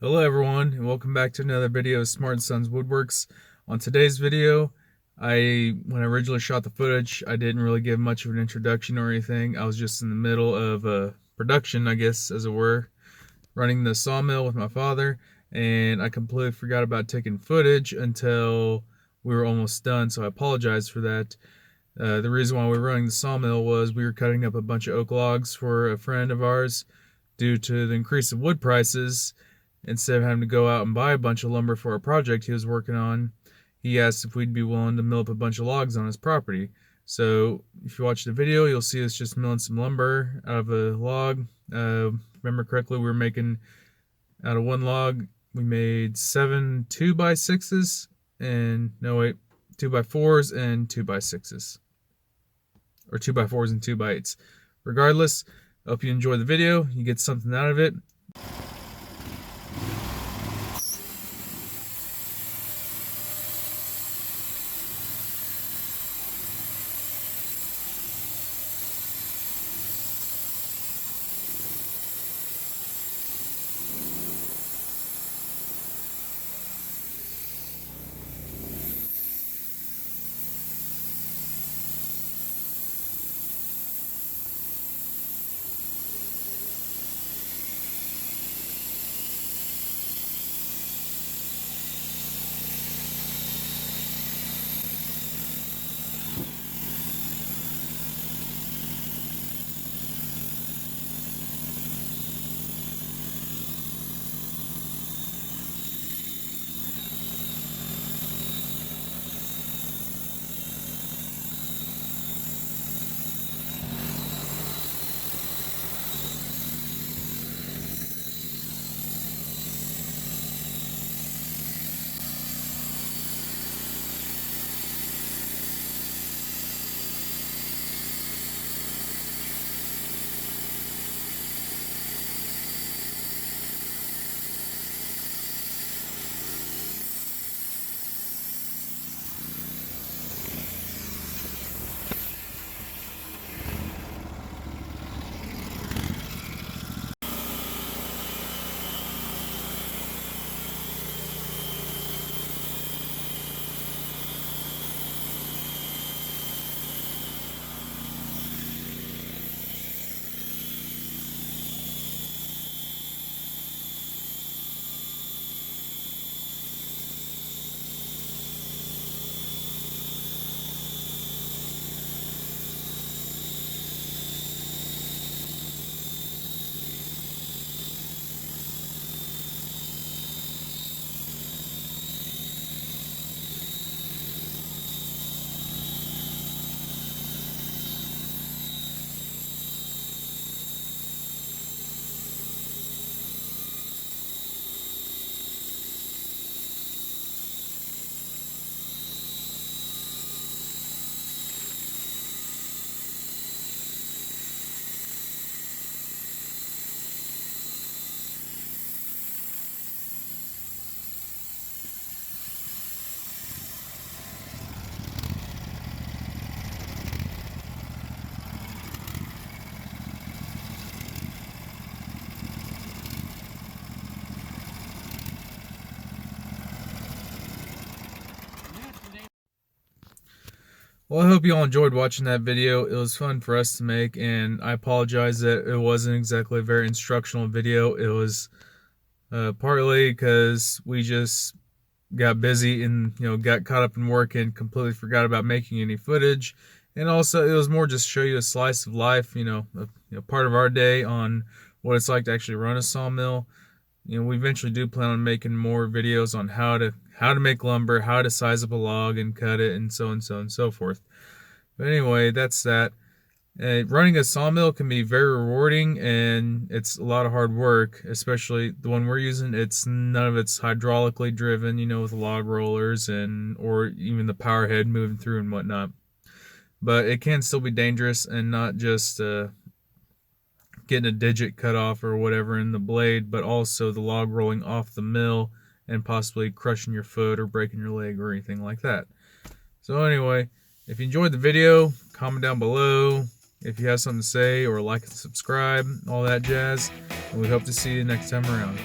Hello everyone, and welcome back to another video of Smart Sons Woodworks. On today's video, when I originally shot the footage, I didn't really give much of an introduction or anything. I was just in the middle of production, I guess, as it were, running the sawmill with my father, and I completely forgot about taking footage until we were almost done, so I apologize for that. The reason why we were running the sawmill was we were cutting up a bunch of oak logs for a friend of ours. Due to the increase of wood prices, instead of having to go out and buy a bunch of lumber for a project he was working on, he asked if we'd be willing to mill up a bunch of logs on his property. So if you watch the video, you'll see us just milling some lumber out of a log. Remember correctly, we were making, out of one log, we made 7 2x6s, and no wait, 2x4s and 2x6s. Or 2x4s and 2x8s. Regardless, I hope you enjoy the video, you get something out of it. Well, I hope you all enjoyed watching that video. It was fun for us to make, and I apologize that it wasn't exactly a very instructional video. It was partly because we just got busy and got caught up in work and completely forgot about making any footage. And also, it was more just show you a slice of life, part of our day on what it's like to actually run a sawmill. We eventually do plan on making more videos on how to make lumber, how to size up a log and cut it, and so and so forth. But anyway, that's that. Running a sawmill can be very rewarding, and it's a lot of hard work, especially the one we're using. None of it's hydraulically driven, with log rollers or even the power head moving through and whatnot. But it can still be dangerous, and not just getting a digit cut off or whatever in the blade, but also the log rolling off the mill and possibly crushing your foot or breaking your leg or anything like that. So anyway, if you enjoyed the video, comment down below if you have something to say, or like and subscribe, all that jazz. And we hope to see you next time around.